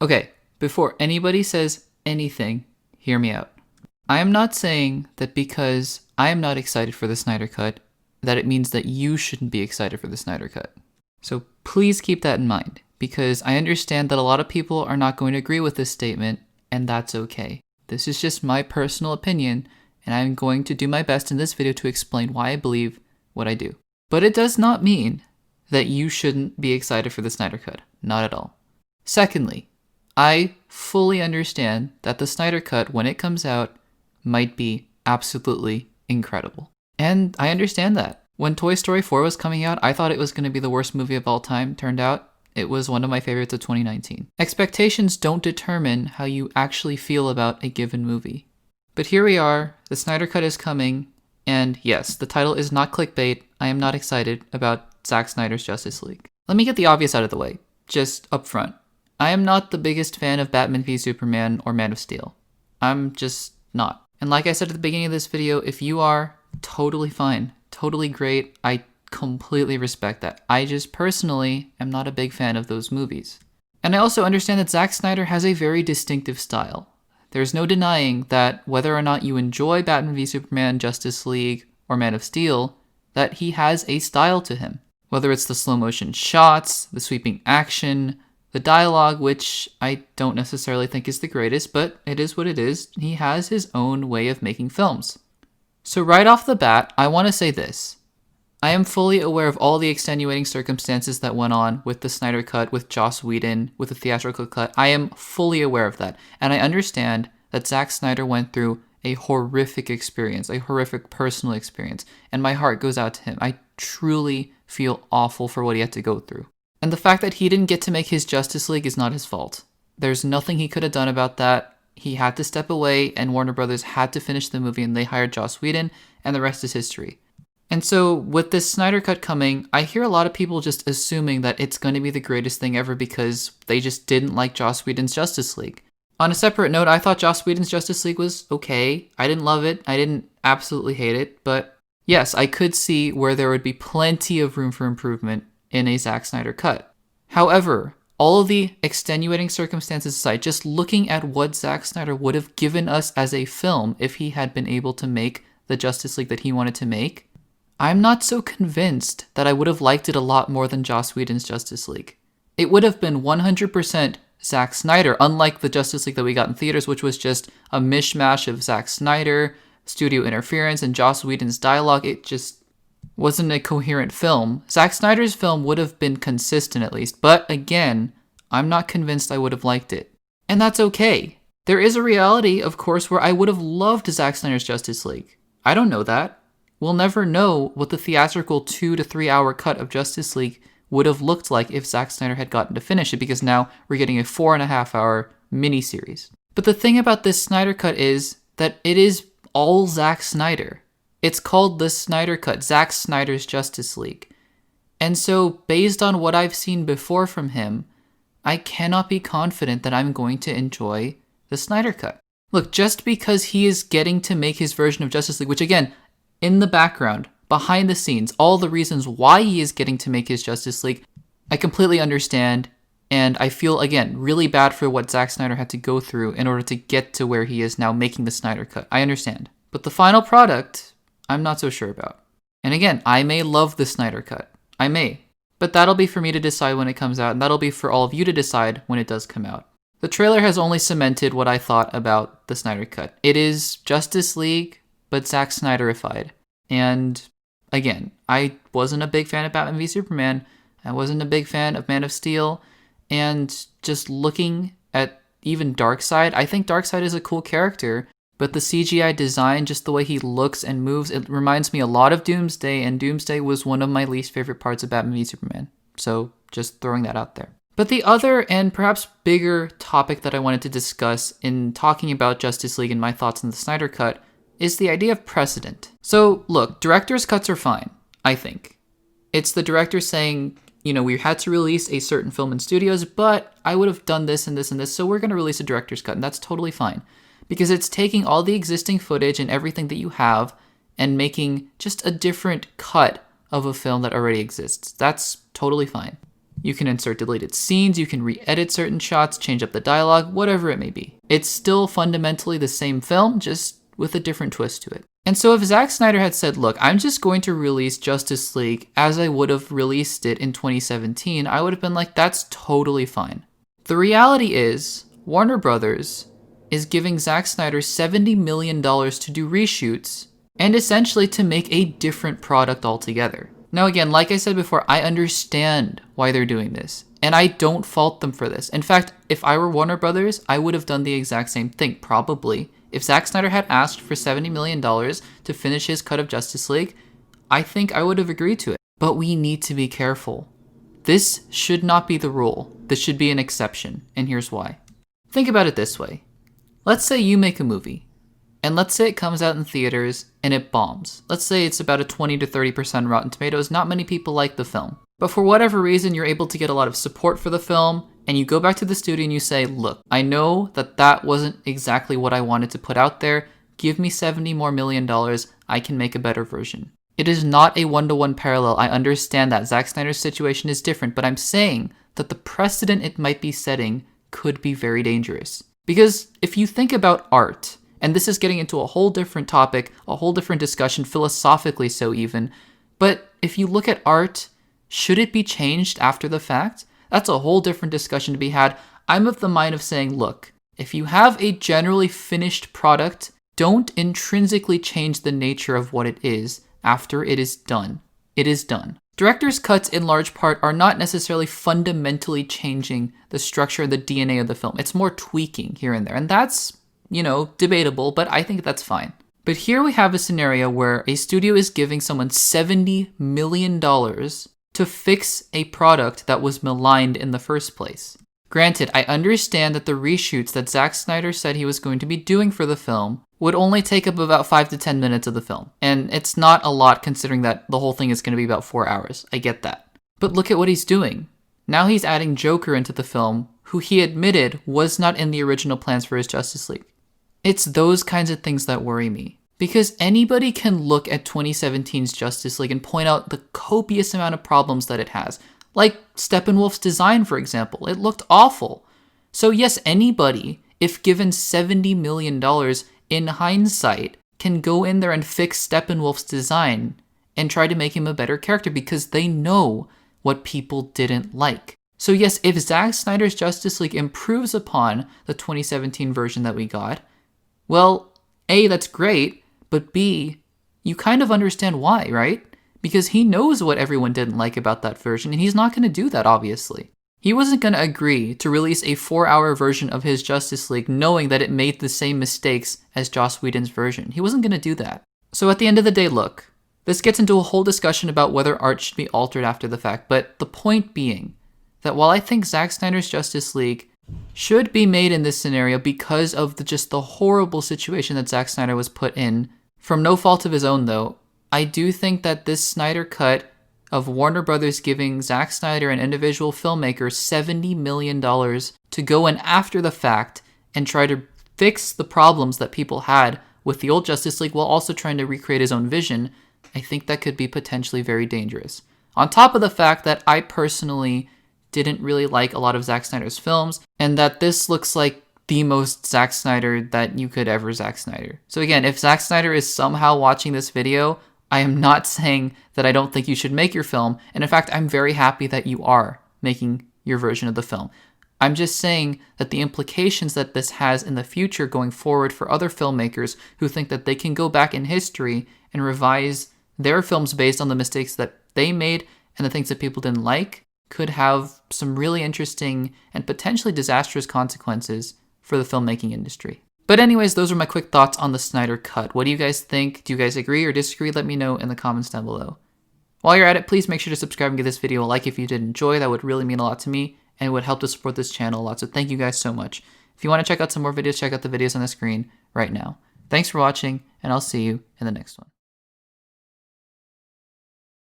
Okay, before anybody says anything, hear me out. I am not saying that because I am not excited for the Snyder Cut, that it means that you shouldn't be excited for the Snyder Cut. So please keep that in mind, because I understand that a lot of people are not going to agree with this statement, and that's okay. This is just my personal opinion, and I'm going to do my best in this video to explain why I believe what I do. But it does not mean that you shouldn't be excited for the Snyder Cut. Not at all. Secondly, I fully understand that the Snyder Cut, when it comes out, might be absolutely incredible. And I understand that. When Toy Story 4 was coming out, I thought it was going to be the worst movie of all time. Turned out, it was one of my favorites of 2019. Expectations don't determine how you actually feel about a given movie. But here we are, the Snyder Cut is coming, and yes, the title is not clickbait. I am not excited about Zack Snyder's Justice League. Let me get the obvious out of the way, just up front. I am not the biggest fan of Batman v Superman or Man of Steel. I'm just not. And like I said at the beginning of this video, if you are, totally fine, totally great. I completely respect that. I just personally am not a big fan of those movies. And I also understand that Zack Snyder has a very distinctive style. There's no denying that whether or not you enjoy Batman v Superman, Justice League, or Man of Steel, that he has a style to him. Whether it's the slow motion shots, the sweeping action, the dialogue, which I don't necessarily think is the greatest, but it is what it is. He has his own way of making films. So right off the bat, I want to say this. I am fully aware of all the extenuating circumstances that went on with the Snyder Cut, with Joss Whedon, with the theatrical cut. I am fully aware of that. And I understand that Zack Snyder went through a horrific experience, a horrific personal experience. And my heart goes out to him. I truly feel awful for what he had to go through. And the fact that he didn't get to make his Justice League is not his fault. There's nothing he could have done about that. He had to step away, and Warner Brothers had to finish the movie, and they hired Joss Whedon, and the rest is history. And so with this Snyder Cut coming, I hear a lot of people just assuming that it's going to be the greatest thing ever because they just didn't like Joss Whedon's Justice League. On a separate note, I thought Joss Whedon's Justice League was okay. I didn't love it. I didn't absolutely hate it. But yes, I could see where there would be plenty of room for improvement in a Zack Snyder cut. However, all of the extenuating circumstances aside, just looking at what Zack Snyder would have given us as a film if he had been able to make the Justice League that he wanted to make, I'm not so convinced that I would have liked it a lot more than Joss Whedon's Justice League. It would have been 100% Zack Snyder, unlike the Justice League that we got in theaters, which was just a mishmash of Zack Snyder, studio interference, and Joss Whedon's dialogue. It just wasn't a coherent film. Zack Snyder's film would have been consistent at least, but again, I'm not convinced I would have liked it. And that's okay. There is a reality, of course, where I would have loved Zack Snyder's Justice League. I don't know that. We'll never know what the theatrical 2 to 3 hour cut of Justice League would have looked like if Zack Snyder had gotten to finish it, because now we're getting a 4.5 hour miniseries. But the thing about this Snyder Cut is that it is all Zack Snyder. It's called the Snyder Cut, Zack Snyder's Justice League. And so, based on what I've seen before from him, I cannot be confident that I'm going to enjoy the Snyder Cut. Look, just because he is getting to make his version of Justice League, which again, in the background, behind the scenes, all the reasons why he is getting to make his Justice League, I completely understand. And I feel, again, really bad for what Zack Snyder had to go through in order to get to where he is now making the Snyder Cut. I understand. But the final product, I'm not so sure about. And again, I may love the Snyder Cut. I may. But that'll be for me to decide when it comes out, and that'll be for all of you to decide when it does come out. The trailer has only cemented what I thought about the Snyder Cut. It is Justice League, but Zack Snyderified. And again, I wasn't a big fan of Batman v Superman. I wasn't a big fan of Man of Steel. And just looking at even Darkseid, I think Darkseid is a cool character, but the CGI design, just the way he looks and moves, it reminds me a lot of Doomsday, and Doomsday was one of my least favorite parts of Batman v Superman. So just throwing that out there. But the other and perhaps bigger topic that I wanted to discuss in talking about Justice League and my thoughts on the Snyder Cut is the idea of precedent. So look, director's cuts are fine, I think. It's the director saying, we had to release a certain film in studios, but I would have done this and this and this, so we're going to release a director's cut, and that's totally fine. Because it's taking all the existing footage and everything that you have and making just a different cut of a film that already exists. That's totally fine. You can insert deleted scenes, you can re-edit certain shots, change up the dialogue, whatever it may be. It's still fundamentally the same film, just with a different twist to it. And so if Zack Snyder had said, look, I'm just going to release Justice League as I would have released it in 2017, I would have been like, that's totally fine. The reality is, Warner Brothers is giving Zack Snyder $70 million to do reshoots and essentially to make a different product altogether. Now again, like I said before, I understand why they're doing this, and I don't fault them for this. In fact, if I were Warner Brothers, I would have done the exact same thing, probably. If Zack Snyder had asked for $70 million to finish his cut of Justice League, I think I would have agreed to it. But we need to be careful. This should not be the rule. This should be an exception, and here's why. Think about it this way. Let's say you make a movie, and let's say it comes out in theaters and it bombs. Let's say it's about a 20 to 30% Rotten Tomatoes. Not many people like the film. But for whatever reason, you're able to get a lot of support for the film, and you go back to the studio and you say, look, I know that wasn't exactly what I wanted to put out there. Give me $70 million more. I can make a better version. It is not a one-to-one parallel. I understand that Zack Snyder's situation is different, but I'm saying that the precedent it might be setting could be very dangerous. Because if you think about art, and this is getting into a whole different topic, a whole different discussion, philosophically so even, but if you look at art, should it be changed after the fact? That's a whole different discussion to be had. I'm of the mind of saying, look, if you have a generally finished product, don't intrinsically change the nature of what it is after it is done. It is done. Director's cuts, in large part, are not necessarily fundamentally changing the structure and the DNA of the film. It's more tweaking here and there, and that's, debatable, but I think that's fine. But here we have a scenario where a studio is giving someone $70 million to fix a product that was maligned in the first place. Granted, I understand that the reshoots that Zack Snyder said he was going to be doing for the film would only take up about 5 to 10 minutes of the film. And it's not a lot considering that the whole thing is going to be about 4 hours. I get that. But look at what he's doing. Now he's adding Joker into the film, who he admitted was not in the original plans for his Justice League. It's those kinds of things that worry me. Because anybody can look at 2017's Justice League and point out the copious amount of problems that it has. Like Steppenwolf's design, for example. It looked awful. So yes, anybody, if given $70 million in hindsight, can go in there and fix Steppenwolf's design and try to make him a better character because they know what people didn't like. So yes, if Zack Snyder's Justice League improves upon the 2017 version that we got, well, A, that's great, but B, you kind of understand why, right? Because he knows what everyone didn't like about that version, and he's not going to do that, obviously. He wasn't going to agree to release a 4-hour version of his Justice League knowing that it made the same mistakes as Joss Whedon's version. He wasn't going to do that. So at the end of the day, look, this gets into a whole discussion about whether art should be altered after the fact, but the point being that while I think Zack Snyder's Justice League should be made in this scenario because of just the horrible situation that Zack Snyder was put in, from no fault of his own though, I do think that this Snyder Cut of Warner Brothers giving Zack Snyder and individual filmmakers $70 million to go in after the fact and try to fix the problems that people had with the old Justice League while also trying to recreate his own vision, I think that could be potentially very dangerous. On top of the fact that I personally didn't really like a lot of Zack Snyder's films, and that this looks like the most Zack Snyder that you could ever Zack Snyder. So again, if Zack Snyder is somehow watching this video, I am not saying that I don't think you should make your film, and in fact, I'm very happy that you are making your version of the film. I'm just saying that the implications that this has in the future going forward for other filmmakers who think that they can go back in history and revise their films based on the mistakes that they made and the things that people didn't like could have some really interesting and potentially disastrous consequences for the filmmaking industry. But anyways, those are my quick thoughts on the Snyder Cut. What do you guys think? Do you guys agree or disagree? Let me know in the comments down below. While you're at it, please make sure to subscribe and give this video a like if you did enjoy. That would really mean a lot to me and it would help to support this channel a lot. So thank you guys so much. If you want to check out some more videos, check out the videos on the screen right now. Thanks for watching, and I'll see you in the next one.